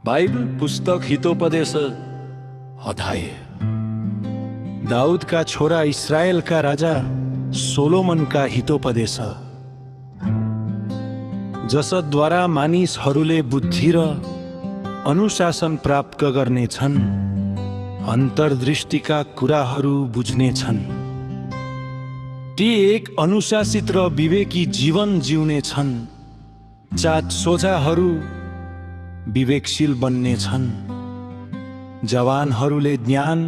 Bible पुस्तक हितोपदेश अध्याय। दाऊदका छोरा इस्राएलका राजा सोलोमनका हितोपदेश, जसद्वारा मानिसहरूले बुद्धि र अनुशासन प्राप्त गर्नेछन्, अन्तर्दृष्टिका कुराहरू बुझ्नेछन्। ती एक अनुशासित र विवेकी जीवन जिउनेछन्। चात सोझाहरू विवेकशील बन्नेछन्। जवानहरूले ज्ञान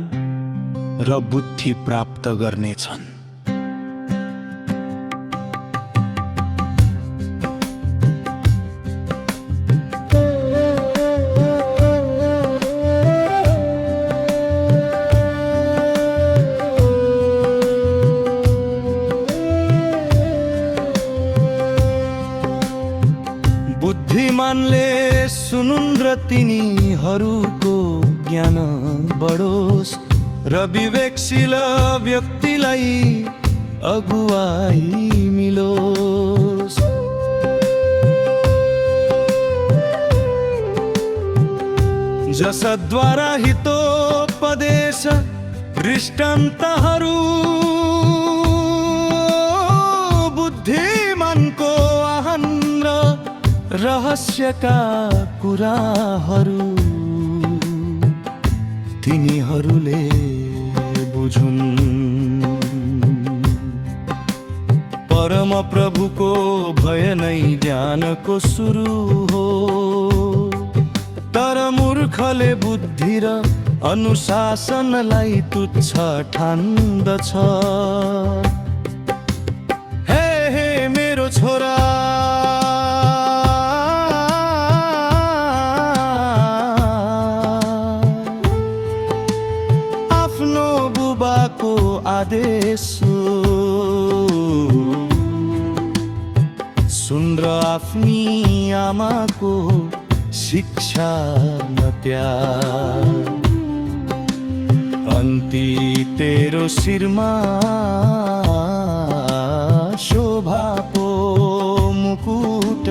र बुद्धि प्राप्त गर्नेछन्। बुद्धिमानले सुनुन् र तिनीहरूको ज्ञान बढोस्, र विवेकशील व्यक्तिलाई अगुवाई मिलोस्। जसद्वारा हितोपदेश दृष्टान्तहरू बुद्धिमानको आह्वान र रहस्यका कुराहरू तिनीहरूले बुझुन्। परम प्रभुको भय नै ज्ञानको सुरु हो, तर मूर्खले बुद्धि र अनुशासनलाई तुच्छ ठान्दछ। हे मेरो छोरा, आदेश सुन र आफ्नी आमाको शिक्षा नत्याग। अन्ती तेरो शिरमा शोभाको मुकुट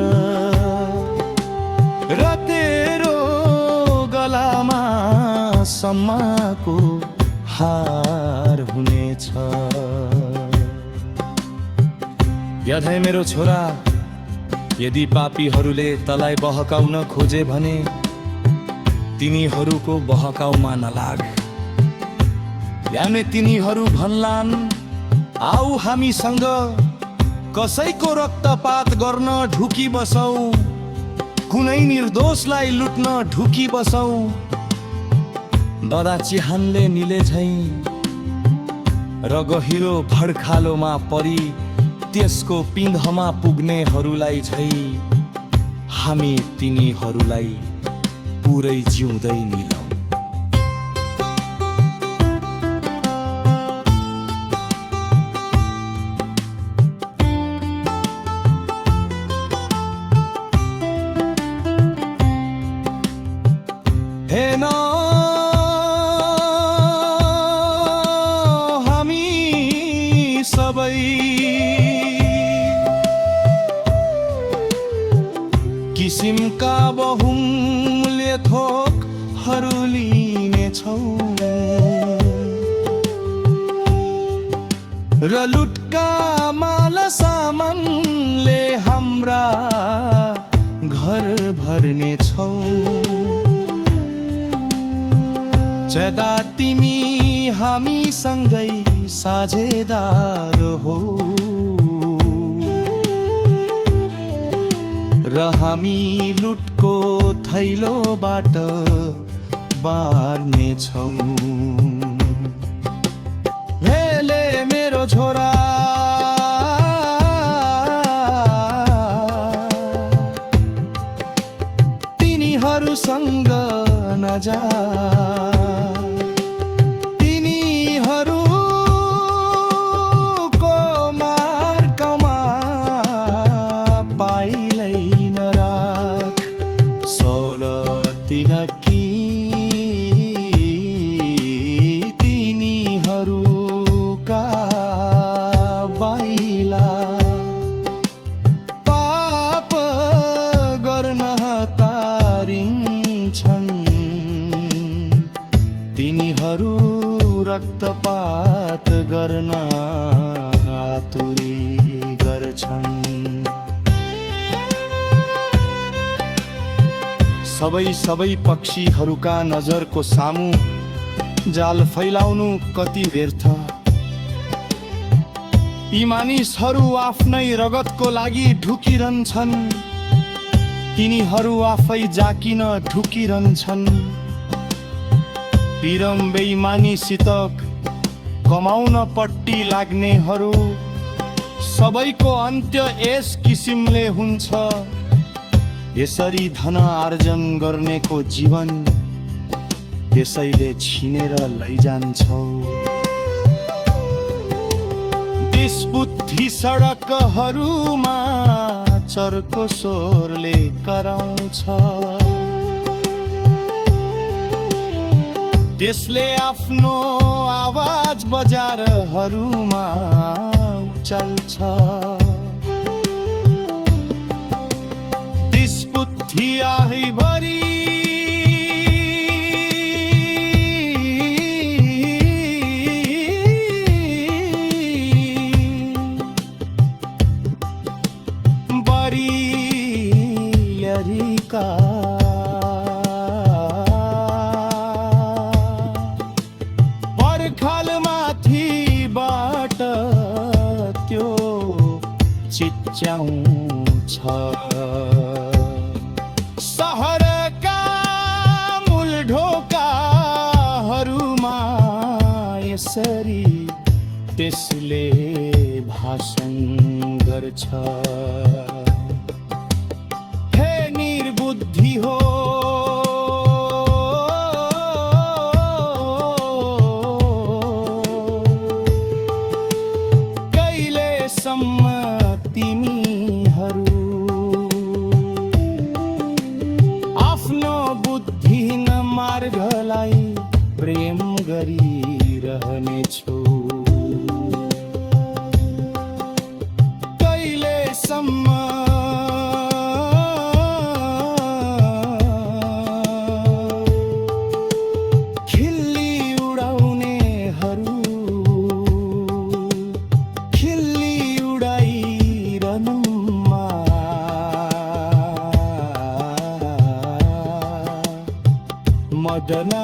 र तेरो गलामा सम्मानको हार हुनेछ। याद है मेरो छोरा, यदि पापीहरूले तँलाई बहकाउन खोजे भने तिनीहरूको बहकाउमा नलाग। याने तिनीहरू भन्लान्, आऊ हामीसँग कसैको रक्तपात गर्न ढुकी बसौँ, कुनै निर्दोषलाई लुट्न ढुकी बसौँ। ददा चिहानले निले झैं र गहिरो भड्खालोमा परी त्यसको पिँधमा पुग्नेहरूलाई झैं हामी तिनीहरूलाई पुरै जिउँदै निलौँ। हे न सबै किसिमका बहुमूल्य थोकहरू लिनेछौँ, र लुटका माल सामानले हाम्रा घर भर्नेछौँ। जदा तिमी हामीसँगै साझेदार हो, र हामी लुटको थैलोबाट बार्नेछौँ। हेले मेरो छोरा, तिनीहरूसँग नजा। तिनीहरूका बाइला पाप गर्न तारिन्छन्। रक्तपात गर्न आतुरी गर्छन्। सबै पक्षीहरूका नजरको सामु जाल फैलाउनु कति व्यर्थ। यी मानिसहरू आफ्नै रगतको लागि ढुकिरहन्छन्, तिनीहरू आफै जाकिन ढुकिरहन्छन्। पिरम बेइमानीसित कमाउन पट्टी लाग्नेहरू सबैको अन्त्य यस किसिमले हुन्छ। यसरी धन आर्जन गर्नेको जीवन त्यसैले छिनेर लैजान्छौ। दिसबुद्धि सडकहरूमा चर्को स्वरले कराउँछ। त्यसले आफ्नो आवाज बजारहरूमा उचाल्छ। दिसबुद्धि आहीभरि बरियरीका पर्खालमाथिबाट त्यो चिच्याउँछ। सहरका मूल ढोकाहरूमा यसरी त्यसले भाषण गर्छ। हे निर्बुद्धि हो, कहिलेसम्म तिमीहरू आफ्नो बुद्धिहीन मार्गलाई प्रेम गरिरहनेछौ। कहिलेसम्म खिल्ली उडाउनेहरू खिल्ली उडाइरहनुमा मदना